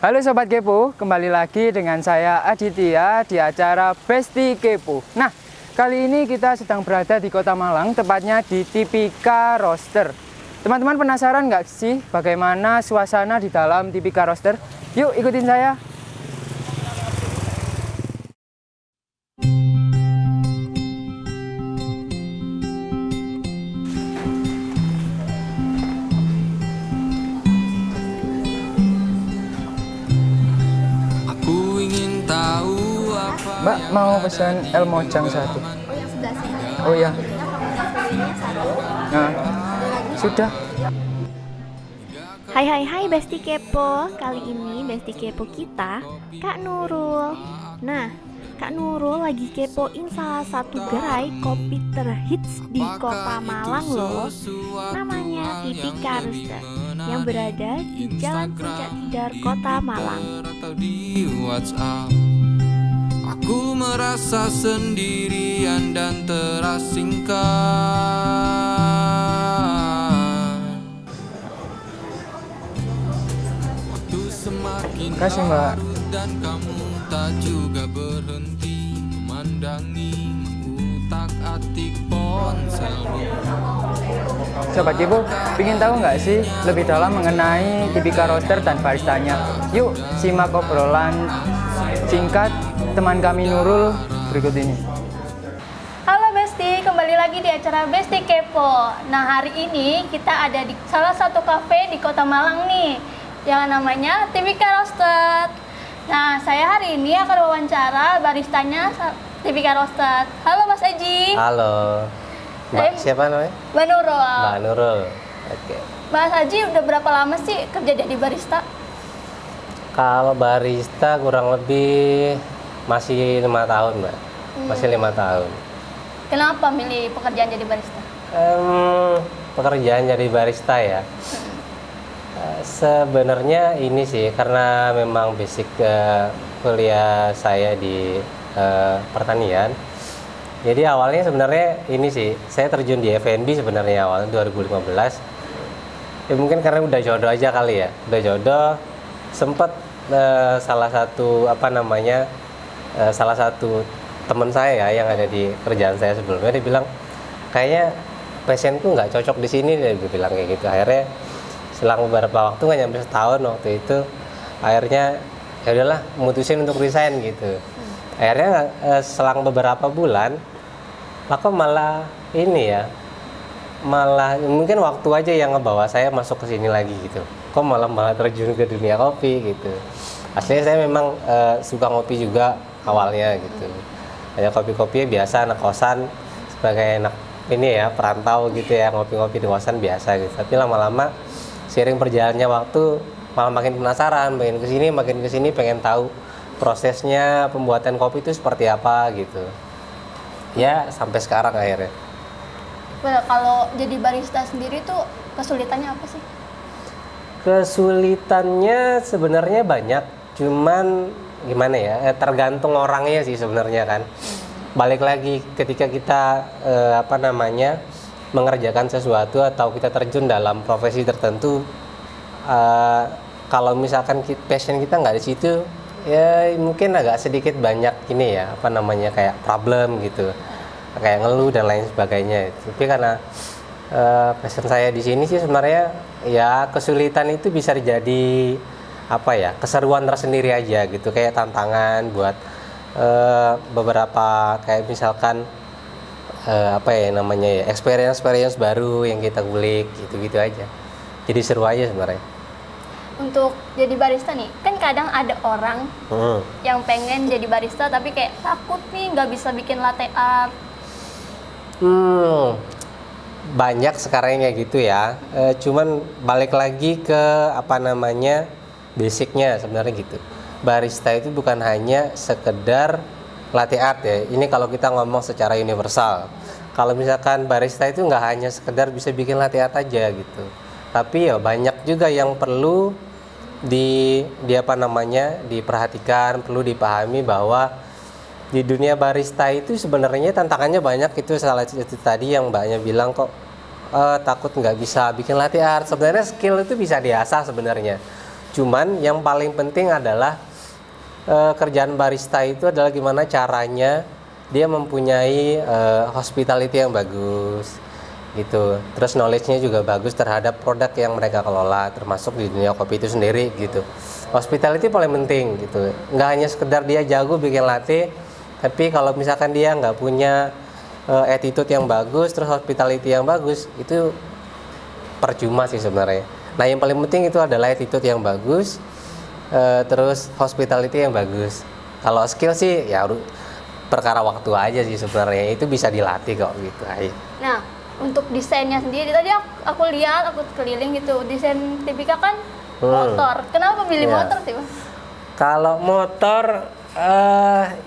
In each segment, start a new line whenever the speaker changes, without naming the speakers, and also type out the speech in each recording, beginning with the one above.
Halo Sobat Kepo, kembali lagi dengan saya Aditya di acara Besti Kepo. Nah, kali ini kita sedang berada di Kota Malang, tepatnya di Tipika Roaster. Teman-teman penasaran nggak sih bagaimana suasana di dalam Tipika Roaster? Yuk ikutin saya. Mbak mau pesan El Mojang satu.
Oh, yang sebelah sini.
Oh iya.
Nah,
Nah, sudah.
Hai Besti Kepo. Kali ini Besti Kepo kita Kak Nurul. Nah, Kak Nurul lagi kepoin salah satu gerai kopi terhits di Kota Malang loh. Namanya Tipika Roaster yang berada di Jalan Puncak Tidar, Kota Malang.
Aku merasa sendirian dan terasingkan. Waktu semakin
Kasih, Mbak.
larut dan kamu tak juga berhenti memandangi, mengutak-atik ponselmu.
Sobat Kepo, ingin tahu nggak sih lebih dalam mengenai Tipika Roaster dan baristanya? Yuk simak obrolan singkat teman kami Nurul berikut ini.
Halo Besti, kembali lagi di acara Besti Kepo. Nah, hari ini kita ada di salah satu kafe di Kota Malang nih, yang namanya Tipika Roaster. Nah, saya hari ini akan wawancara baristanya Tipika Roaster. Halo Mas Eji.
Halo. Mbak siapa namanya?
Mbak Nurul.
Mbak Nurul. Oke.
Mas Eji udah berapa lama sih kerja jadi barista?
Kalau barista kurang lebih masih 5 tahun, Mbak. Masih 5 tahun.
Kenapa milih pekerjaan jadi barista?
Pekerjaan jadi barista ya. Sebenarnya ini sih karena memang basic kuliah saya di pertanian. Jadi awalnya sebenarnya ini sih, saya terjun di F&B sebenarnya awalnya 2015. Ya mungkin karena udah jodoh aja kali ya. Udah jodoh, sempet salah satu salah satu teman saya yang ada di kerjaan saya sebelumnya, dia bilang kayaknya passionku nggak cocok di sini, dia bilang kayak gitu. Akhirnya selang beberapa waktu, nggak nyampe setahun waktu itu, akhirnya ya udahlah mutusin untuk resign gitu. Akhirnya selang beberapa bulan aku malah mungkin waktu aja yang ngebawa saya masuk ke sini lagi gitu. Kok malah terjun ke dunia kopi gitu. Aslinya saya memang suka ngopi juga awalnya gitu. Hanya kopi-kopi biasa anak kosan, sebagai anak ini ya perantau gitu ya, ngopi-ngopi di kosan biasa gitu. Tapi lama-lama seiring berjalannya waktu malah makin penasaran, makin kesini pengen tahu prosesnya pembuatan kopi itu seperti apa gitu. Ya sampai sekarang akhirnya.
Well, kalau jadi barista sendiri tuh kesulitannya apa sih?
Kesulitannya sebenarnya banyak, cuman gimana ya, tergantung orangnya sih sebenarnya kan. Balik lagi ketika kita mengerjakan sesuatu atau kita terjun dalam profesi tertentu, kalau misalkan passion kita nggak di situ, ya mungkin agak sedikit banyak ini ya kayak problem gitu, kayak ngeluh dan lain sebagainya. Tapi karena passion saya di sini sih sebenarnya ya kesulitan itu bisa jadi keseruan tersendiri aja gitu, kayak tantangan buat beberapa kayak misalkan experience baru yang kita kulik gitu aja. Jadi seru aja sebenarnya.
Untuk jadi barista nih, kan kadang ada orang yang pengen jadi barista tapi kayak takut nih nggak bisa bikin latte art.
Banyak sekarang kayak gitu ya. Cuman balik lagi ke basicnya sebenarnya gitu. Barista itu bukan hanya sekedar latte art ya. Ini kalau kita ngomong secara universal. Kalau misalkan barista itu nggak hanya sekedar bisa bikin latte art aja gitu. Tapi ya banyak juga yang perlu diperhatikan, perlu dipahami bahwa di dunia barista itu sebenarnya tantangannya banyak. Itu salah satu tadi yang Mbaknya bilang kok takut nggak bisa bikin latte art. Sebenarnya skill itu bisa diasah sebenarnya. Cuman yang paling penting adalah kerjaan barista itu adalah gimana caranya dia mempunyai hospitality yang bagus gitu. Terus knowledge-nya juga bagus terhadap produk yang mereka kelola, termasuk di dunia kopi itu sendiri gitu. Hospitality paling penting gitu. Nggak hanya sekedar dia jago bikin latte, tapi kalau misalkan dia nggak punya attitude yang bagus, terus hospitality yang bagus, itu percuma sih sebenarnya. Nah yang paling penting itu adalah attitude yang bagus, terus hospitality yang bagus. Kalau skill sih ya perkara waktu aja sih sebenarnya, itu bisa dilatih kok gitu aja.
Nah, untuk desainnya sendiri tadi aku lihat, aku keliling gitu, desain Tipika kan motor. Kenapa pilih motor sih, Mas?
Kalau motor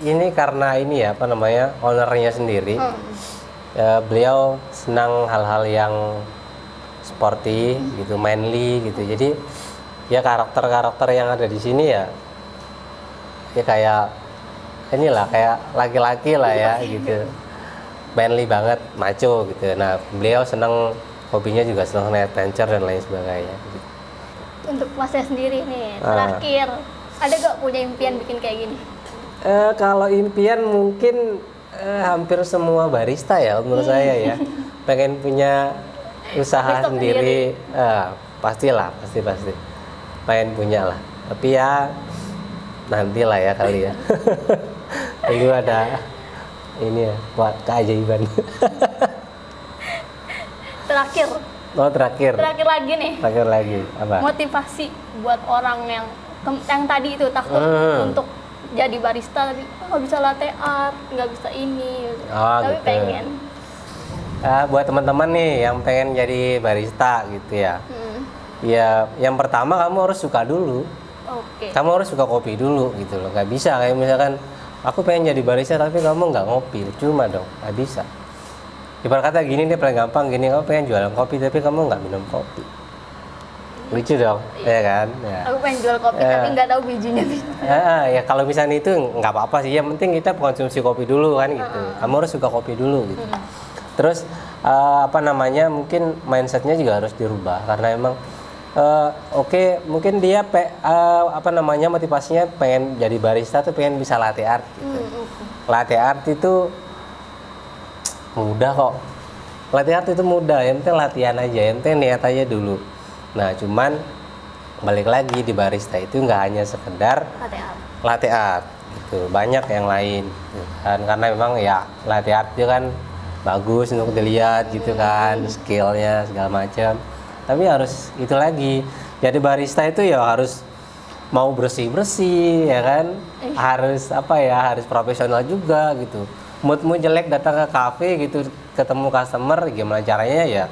ini karena ini ya apa namanya, ownernya sendiri. Beliau senang hal-hal yang sporty gitu, manly gitu. Jadi ya karakter-karakter yang ada di sini ya kayak inilah, kayak laki-laki lah ya gitu, manly banget, macho gitu. Nah beliau senang, hobinya juga senang adventure dan lain sebagainya gitu.
Untuk Masnya sendiri nih, terakhir ada gak punya impian bikin kayak gini?
Kalau impian mungkin hampir semua barista ya menurut saya ya, pengen punya usaha sendiri. Pastilah, pasti pengen punya lah, tapi ya nantilah ya kali ya. Dulu ada ini ya, buat keajaiban. Terakhir
lagi nih,
apa?
motivasi buat orang yang tadi itu takut untuk jadi barista tapi nggak bisa latte art, nggak bisa ini gitu. Tapi gitu. Pengen
buat teman-teman nih yang pengen jadi barista gitu ya. Ya yang pertama kamu harus suka dulu. Kamu harus suka kopi dulu gitu loh. Nggak bisa kayak misalkan aku pengen jadi barista tapi kamu nggak ngopi, cuma dong, nggak bisa. Ibarat kata gini deh paling gampang, gini, kamu pengen jualan kopi tapi kamu nggak minum kopi, lucu dong, ya kan? Ya.
Aku pengen jual kopi tapi nggak tahu bijinya.
Ya kalau misalnya itu nggak apa-apa sih, yang penting kita konsumsi kopi dulu kan gitu. Kamu harus suka kopi dulu gitu. Terus apa namanya, mungkin mindsetnya juga harus dirubah karena emang mungkin dia motivasinya pengen jadi barista tuh pengen bisa latte art gitu. Latte art itu mudah kok. Latte art itu mudah, yang penting latihan aja, yang penting niat aja dulu. Nah, cuman balik lagi di barista itu nggak hanya sekedar latte art gitu. Banyak yang lain gitu kan. Karena memang ya latte art itu kan bagus untuk dilihat gitu kan, skillnya segala macam. Tapi harus itu lagi, jadi barista itu ya harus mau bersih-bersih ya kan, harus harus profesional juga gitu. Moodmu jelek datang ke kafe gitu, ketemu customer, gimana caranya ya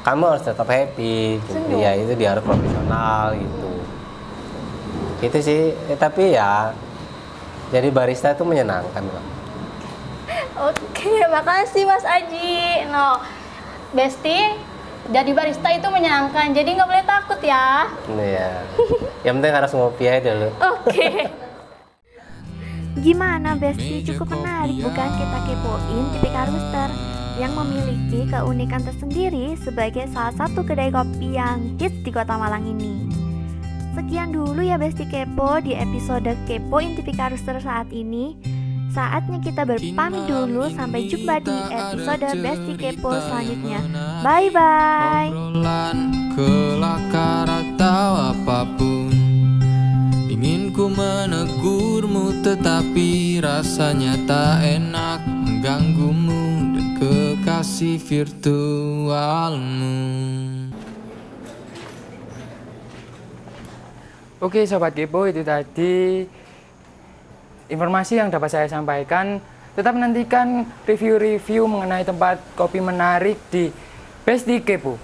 kamu harus tetap happy gitu. Ya itu dia harus profesional gitu. Itu sih, tapi ya jadi barista itu menyenangkan kok.
Oke, makasih Mas Aji. Besti, jadi barista itu menyenangkan, jadi nggak boleh takut ya.
Iya. Yang penting harus ngopi aja dulu.
Oke.
Gimana Besti, cukup menarik bukan kita kepoin Tipika Roaster yang memiliki keunikan tersendiri sebagai salah satu kedai kopi yang hits di Kota Malang ini. Sekian dulu ya Besti Kepo di episode Kepoin Tipika Roaster saat ini. Saatnya kita berpamit dulu, sampai jumpa di episode Besti Kepo selanjutnya. Bye bye.
Obrolan kelakar atau apapun, ingin ku menegurmu tetapi rasanya tak enak mengganggumu dan kekasih virtualmu.
Oke Sobat Kepo, itu tadi informasi yang dapat saya sampaikan. Tetap nantikan review-review mengenai tempat kopi menarik di Besti Kepo.